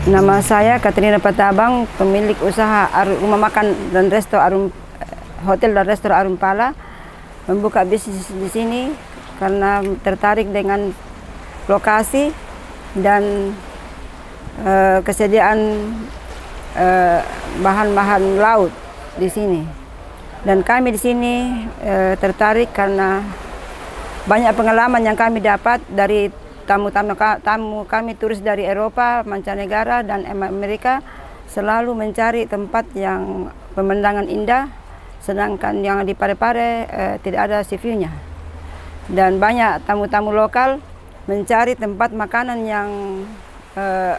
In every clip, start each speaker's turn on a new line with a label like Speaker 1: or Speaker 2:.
Speaker 1: Nama saya Katrina Patabang, pemilik usaha rumah makan dan hotel dan resto Arum Pala. Membuka bisnis di sini karena tertarik dengan lokasi dan kesediaan bahan-bahan laut di sini. Dan kami di sini tertarik karena banyak pengalaman yang kami dapat dari tamu kami turis dari Eropa, mancanegara dan Amerika, selalu mencari tempat yang pemandangan indah, sedangkan yang di Parepare tidak ada sea view-nya. Dan banyak tamu-tamu lokal mencari tempat makanan yang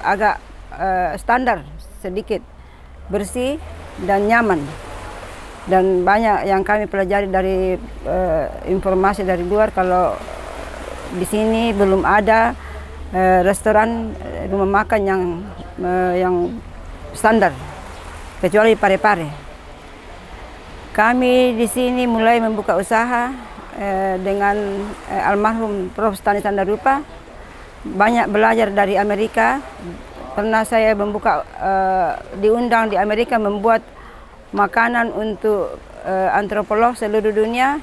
Speaker 1: agak standar sedikit, bersih dan nyaman. Dan banyak yang kami pelajari dari informasi dari luar kalau di sini belum ada restoran rumah makan yang standar kecuali Parepare. Kami di sini mulai membuka usaha dengan almarhum Prof. Stanis Sandarupa. Banyak belajar dari Amerika. Pernah saya diundang di Amerika membuat makanan untuk antropolog seluruh dunia.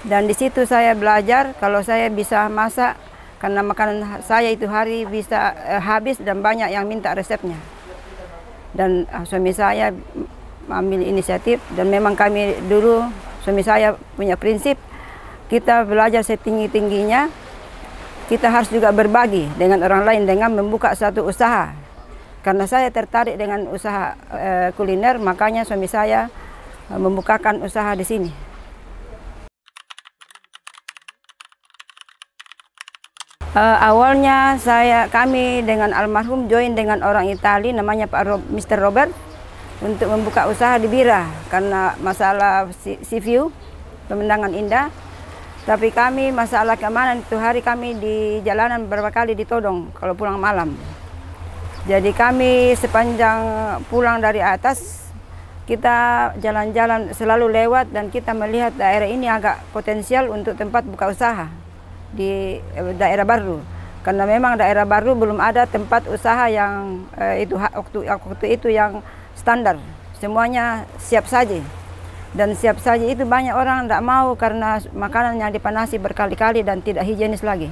Speaker 1: Dan di situ saya belajar kalau saya bisa masak karena makanan saya itu hari bisa habis dan banyak yang minta resepnya. Dan suami saya ambil inisiatif dan memang kami dulu suami saya punya prinsip kita belajar setinggi-tingginya, kita harus juga berbagi dengan orang lain dengan membuka satu usaha. Karena saya tertarik dengan usaha kuliner, makanya suami saya membukakan usaha di sini. Awalnya kami dengan almarhum join dengan orang Itali namanya Mr. Robert untuk membuka usaha di Bira karena masalah sea view, pemandangan indah. Tapi kami masalah keamanan itu hari kami di jalanan beberapa kali ditodong kalau pulang malam. Jadi kami sepanjang pulang dari atas kita jalan-jalan selalu lewat dan kita melihat daerah ini agak potensial untuk tempat buka usaha di daerah baru, karena memang daerah baru belum ada tempat usaha yang waktu itu yang standar, semuanya siap saji. Dan siap saji itu banyak orang tidak mau karena makanan yang dipanasi berkali-kali dan tidak higienis lagi.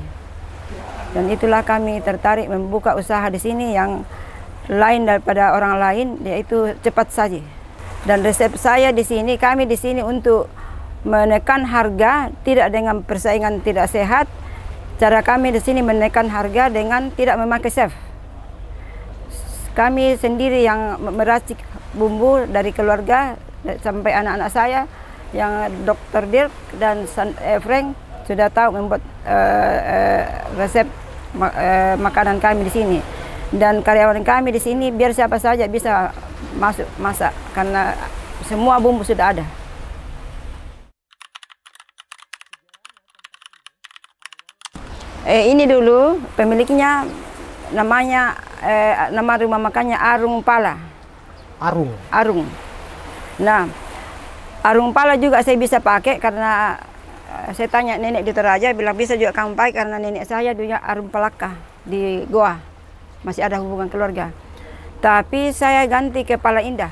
Speaker 1: Dan itulah kami tertarik membuka usaha di sini yang lain daripada orang lain, yaitu cepat saji. Dan resep saya di sini, kami di sini untuk menekan harga, tidak dengan persaingan tidak sehat. Cara kami di sini menekan harga dengan tidak memakai chef. Kami sendiri yang meracik bumbu dari keluarga sampai anak-anak saya, yang Dr. Dirk dan Frank sudah tahu membuat resep makanan kami di sini. Dan karyawan kami di sini biar siapa saja bisa masuk masak karena semua bumbu sudah ada. Ini dulu pemiliknya namanya nama rumah makannya Arum Pala. Arung. Nah, Arum Pala juga saya bisa pakai karena saya tanya nenek di Toraja bilang bisa juga kamu pakai karena nenek saya dulunya Arum Palaka di Goa. Masih ada hubungan keluarga. Tapi saya ganti ke Pala Indah.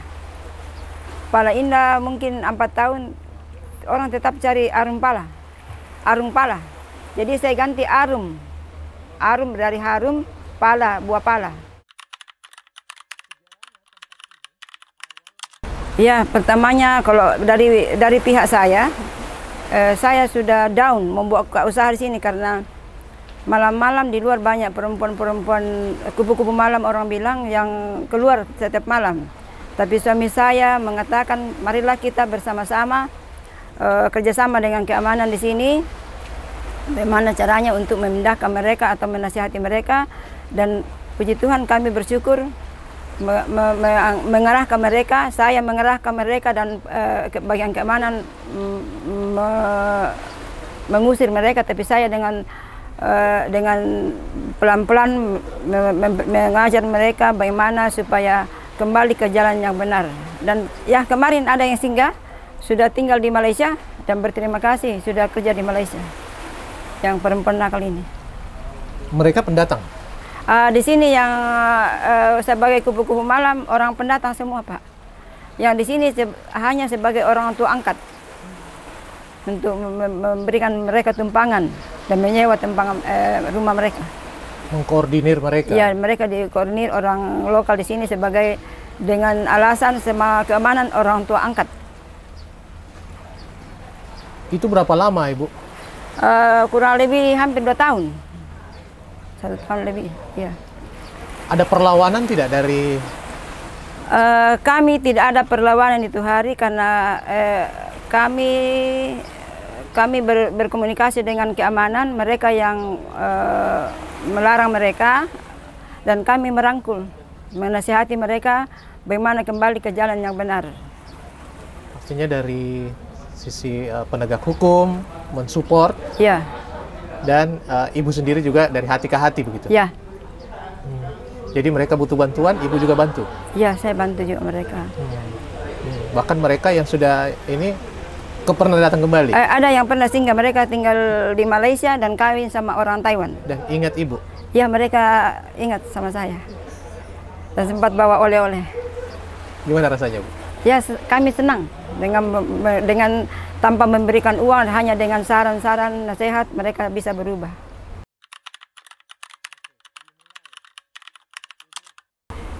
Speaker 1: Pala Indah mungkin 4 tahun orang tetap cari Arum Pala. Jadi saya ganti Arum. Arum dari harum, pala, buah pala. Ya, pertamanya kalau dari pihak saya sudah down membuat usaha di sini karena malam-malam di luar banyak perempuan-perempuan kupu-kupu malam orang bilang yang keluar setiap malam. Tapi suami saya mengatakan marilah kita bersama-sama kerjasama dengan keamanan di sini. Bagaimana caranya untuk memindahkan mereka atau menasihati mereka, dan puji Tuhan kami bersyukur mengarahkan mereka, saya mengarahkan mereka dan bagian keamanan mengusir mereka, tapi saya dengan pelan-pelan mengajar mereka bagaimana supaya kembali ke jalan yang benar. Dan ya kemarin ada yang singgah, sudah tinggal di Malaysia dan berterima kasih sudah kerja di Malaysia. Yang perempuan nakal ini.
Speaker 2: Mereka pendatang?
Speaker 1: Di sini yang sebagai kupu-kupu malam orang pendatang semua, Pak. Yang di sini hanya sebagai orang tua angkat untuk memberikan mereka tumpangan dan menyewa tumpangan rumah mereka.
Speaker 2: Mengkoordinir mereka.
Speaker 1: Ya, mereka dikoordinir orang lokal di sini sebagai dengan alasan sama keamanan orang tua angkat.
Speaker 2: Itu berapa lama, Ibu?
Speaker 1: Kurang lebih hampir 2 tahun. 1 tahun lebih, ya.
Speaker 2: Ada perlawanan tidak dari...
Speaker 1: Kami tidak ada perlawanan itu hari karena kami berkomunikasi dengan keamanan mereka yang melarang mereka, dan kami merangkul, menasihati mereka bagaimana kembali ke jalan yang benar.
Speaker 2: Pastinya dari sisi penegak hukum mensupport,
Speaker 1: ya.
Speaker 2: Dan Ibu sendiri juga dari hati ke hati begitu.
Speaker 1: Ya.
Speaker 2: Jadi mereka butuh bantuan, Ibu juga bantu.
Speaker 1: Ya, saya bantu juga mereka.
Speaker 2: Bahkan mereka yang sudah ini pernah datang kembali.
Speaker 1: Ada yang pernah singgah, mereka tinggal di Malaysia dan kawin sama orang Taiwan.
Speaker 2: Dan ingat Ibu?
Speaker 1: Ya, mereka ingat sama saya. Dan sempat bawa oleh-oleh.
Speaker 2: Gimana rasanya, Bu?
Speaker 1: Ya, kami senang dengan tanpa memberikan uang, hanya dengan saran-saran nasihat mereka bisa berubah.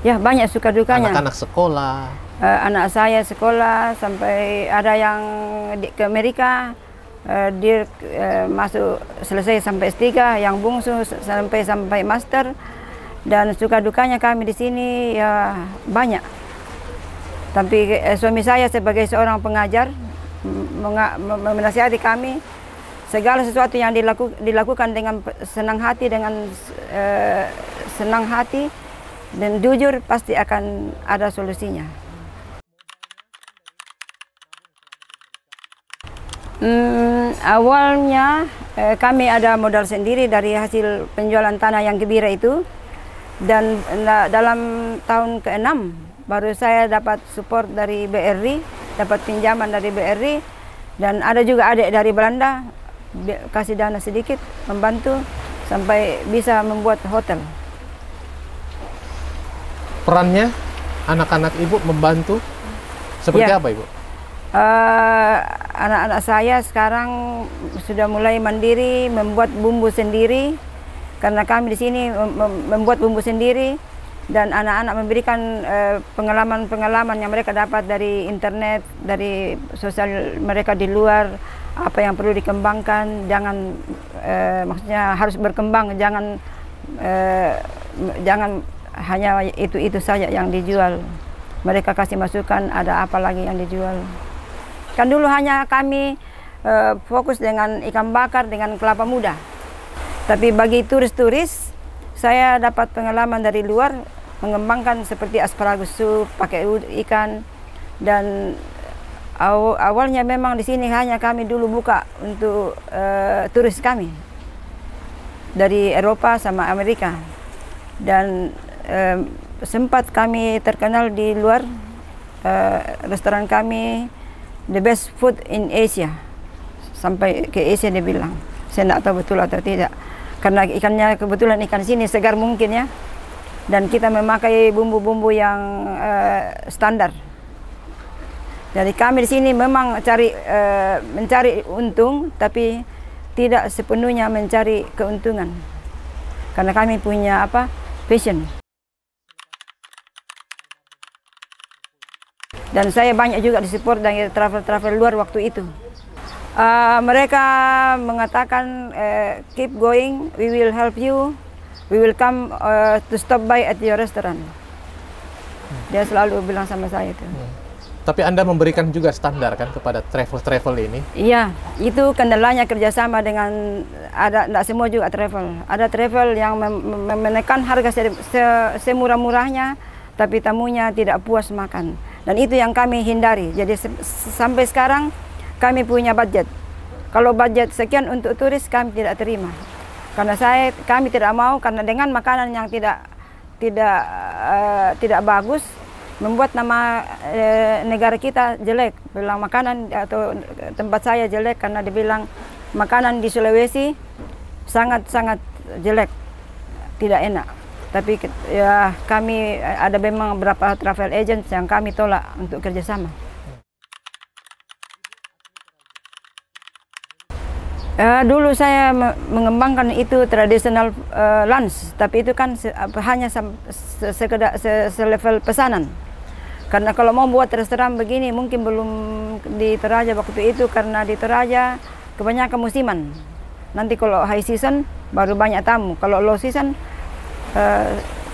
Speaker 1: Ya, banyak suka dukanya.
Speaker 2: Anak-anak sekolah.
Speaker 1: Anak saya sekolah sampai ada yang ke Amerika, dia masuk selesai sampai S3, yang bungsu sampai master. Dan suka dukanya kami di sini ya banyak. Tapi suami saya sebagai seorang pengajar menasihati kami segala sesuatu yang dilakukan dengan senang hati, senang hati dan jujur, pasti akan ada solusinya. Awalnya kami ada modal sendiri dari hasil penjualan tanah yang Kebira itu, dan dalam tahun ke-6 baru saya dapat support dari BRI, dapat pinjaman dari BRI, dan ada juga adik dari Belanda kasih dana sedikit membantu sampai bisa membuat hotel.
Speaker 2: Perannya anak-anak Ibu membantu seperti apa, Ibu?
Speaker 1: Anak-anak saya sekarang sudah mulai mandiri, membuat bumbu sendiri, karena kami di sini membuat bumbu sendiri, dan anak-anak memberikan pengalaman-pengalaman yang mereka dapat dari internet, dari sosial mereka di luar, apa yang perlu dikembangkan, jangan maksudnya harus berkembang, jangan hanya itu saja yang dijual. Mereka kasih masukan ada apa lagi yang dijual. Kan dulu hanya kami fokus dengan ikan bakar dengan kelapa muda. Tapi bagi turis-turis, saya dapat pengalaman dari luar mengembangkan seperti asparagus soup, pakai ikan. Dan awalnya memang di sini hanya kami dulu buka untuk turis kami dari Eropa sama Amerika. Dan sempat kami terkenal di luar, restoran kami the best food in Asia, sampai ke Asia dia bilang. Saya tidak tahu betul atau tidak, karena ikannya kebetulan ikan sini segar mungkin ya, dan kita memakai bumbu-bumbu yang standar. Jadi kami di sini memang mencari untung, tapi tidak sepenuhnya mencari keuntungan, karena kami punya passion. Dan saya banyak juga disupport dari travel-travel luar waktu itu. Mereka mengatakan, keep going, we will help you, we will come to stop by at your restaurant. Dia selalu bilang sama saya itu.
Speaker 2: Tapi Anda memberikan juga standar kan kepada travel-travel ini? Iya,
Speaker 1: itu kendalanya kerjasama dengan, tidak semua juga travel. Ada travel yang menekan harga semurah-murahnya, tapi tamunya tidak puas makan. Dan itu yang kami hindari. Jadi sampai sekarang kami punya budget. Kalau budget sekian untuk turis kami tidak terima. Karena kami tidak mau, karena dengan makanan yang tidak bagus membuat nama negara kita jelek. Bilang makanan atau tempat saya jelek karena dibilang makanan di Sulawesi sangat-sangat jelek, tidak enak. Tapi ya kami ada memang beberapa travel agent yang kami tolak untuk kerjasama. Dulu saya mengembangkan itu tradisional lunch, tapi itu kan hanya sekedar selevel pesanan. Karena kalau mau buat restoran begini mungkin belum di Toraja waktu itu, karena di Toraja kebanyakan musiman. Nanti kalau high season baru banyak tamu, kalau low season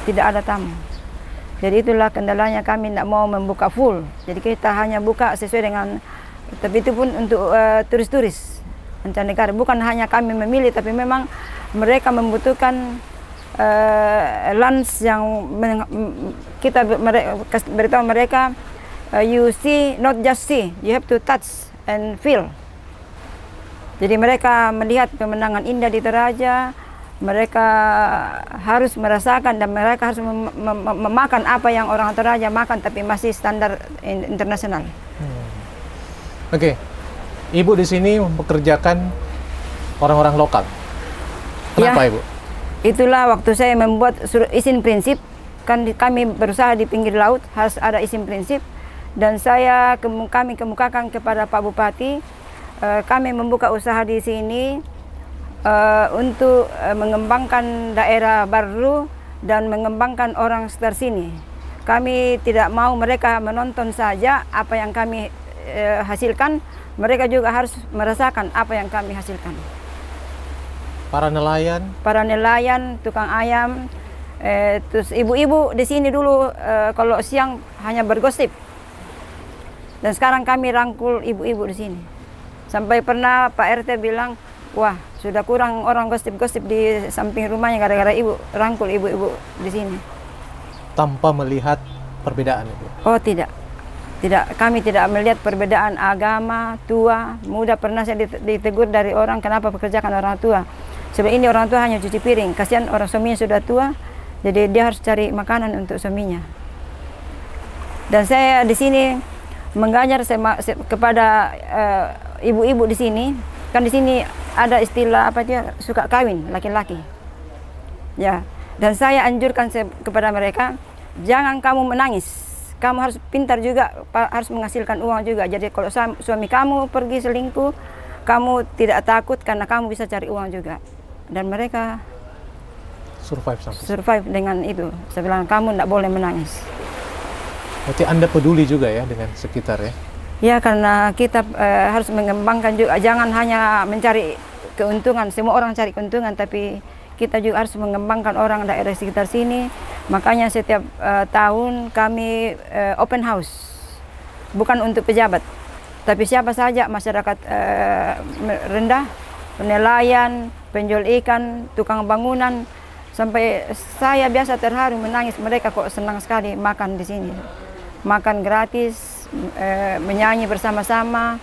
Speaker 1: tidak ada tamu. Jadi itulah kendalanya, kami tidak mau membuka full. Jadi kita hanya buka sesuai dengan, tapi itu pun untuk turis-turis mancanegara. Bukan hanya kami memilih, tapi memang mereka membutuhkan lunch yang kita beritahu mereka, you see, not just see, you have to touch and feel. Jadi mereka melihat pemandangan indah di Toraja, mereka harus merasakan dan mereka harus memakan apa yang orang Toraja makan, tapi masih standar internasional.
Speaker 2: Oke. Ibu di sini mempekerjakan orang-orang lokal. Kenapa ya, Ibu? Itulah
Speaker 1: waktu saya membuat izin prinsip, kan kami berusaha di pinggir laut, harus ada izin prinsip. Dan kami kemukakan kepada Pak Bupati, kami membuka usaha di sini untuk mengembangkan daerah baru dan mengembangkan orang sekitar sini. Kami tidak mau mereka menonton saja apa yang kami hasilkan, mereka juga harus merasakan apa yang kami hasilkan.
Speaker 2: Para nelayan, tukang ayam, terus ibu-ibu di sini dulu kalau siang hanya bergosip. Dan sekarang kami rangkul ibu-ibu di sini. Sampai pernah Pak RT bilang, wah sudah kurang orang gosip-gosip di samping rumahnya gara-gara ibu rangkul ibu-ibu di sini. Tanpa melihat perbedaan, Ibu?
Speaker 1: Oh tidak. Kami tidak melihat perbedaan agama, tua, muda. Pernah saya ditegur dari orang, kenapa pekerjakan orang tua? Sebab ini orang tua hanya cuci piring, kasihan orang suaminya sudah tua, jadi dia harus cari makanan untuk suaminya. Dan saya di sini mengajar kepada ibu-ibu di sini, kan di sini ada istilah apa dia, suka kawin laki-laki. Ya, dan saya anjurkan kepada mereka, jangan kamu menangis. Kamu harus pintar juga, harus menghasilkan uang juga. Jadi kalau suami kamu pergi selingkuh, kamu tidak takut karena kamu bisa cari uang juga. Dan mereka survive dengan itu. Saya bilang kamu tidak boleh menangis.
Speaker 2: Berarti Anda peduli juga ya dengan sekitar ya?
Speaker 1: Ya, karena kita harus mengembangkan juga. Jangan hanya mencari keuntungan. Semua orang cari keuntungan, tapi kita juga harus mengembangkan orang daerah sekitar sini. Makanya setiap tahun kami open house, bukan untuk pejabat, tapi siapa saja masyarakat rendah, nelayan, penjual ikan, tukang bangunan, sampai saya biasa terharu menangis, mereka kok senang sekali makan di sini, makan gratis, menyanyi bersama-sama,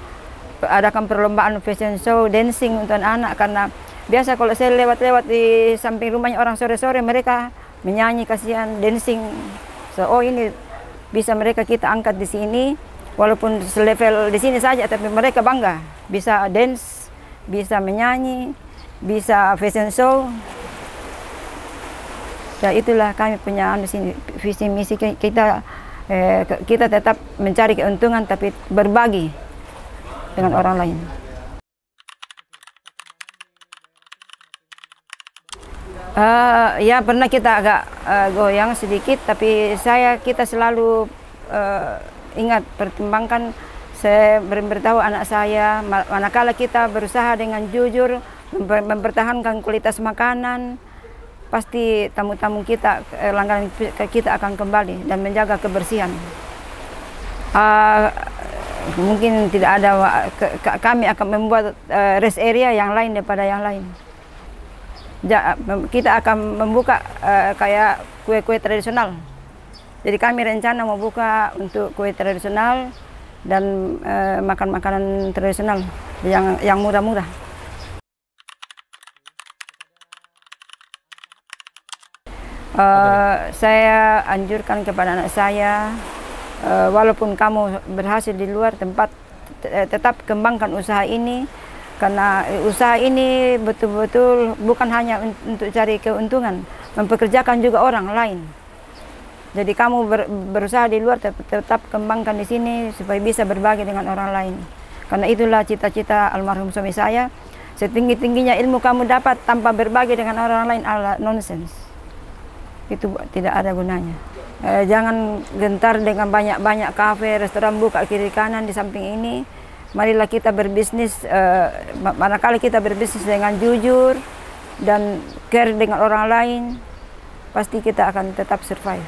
Speaker 1: adakan perlombaan fashion show, dancing untuk anak. Karena biasa kalau saya lewat-lewat di samping rumahnya orang sore-sore, mereka menyanyi, kasihan, dancing. So, oh ini bisa mereka kita angkat di sini, walaupun selevel di sini saja, tapi mereka bangga bisa dance, bisa menyanyi, bisa fashion show. Ya itulah kami punya di sini, visi misi kita. Kita tetap mencari keuntungan, tapi berbagi dengan orang lain. Ya pernah kita agak goyang sedikit, tapi kita selalu ingat, pertimbangkan. Saya beritahu anak saya, manakala kita berusaha dengan jujur mempertahankan kualitas makanan, pasti tamu-tamu kita, langganan kita akan kembali dan menjaga kebersihan. Mungkin tidak ada, kami akan membuat rest area yang lain daripada yang lain. Kita akan membuka kayak kue-kue tradisional. Jadi kami rencana mau buka untuk kue tradisional dan makan makanan tradisional yang murah-murah. Saya anjurkan kepada anak saya, walaupun kamu berhasil di luar tempat, tetap kembangkan usaha ini. Karena usaha ini betul-betul bukan hanya untuk cari keuntungan, mempekerjakan juga orang lain. Jadi kamu berusaha di luar, tetap kembangkan di sini supaya bisa berbagi dengan orang lain. Karena itulah cita-cita almarhum suami saya. Setinggi-tingginya ilmu kamu dapat tanpa berbagi dengan orang lain adalah nonsens. Itu tidak ada gunanya. Jangan gentar dengan banyak-banyak kafe, restoran buka kiri kanan di samping ini. Marilah kita berbisnis, manakala kita berbisnis dengan jujur dan care dengan orang lain, pasti kita akan tetap survive.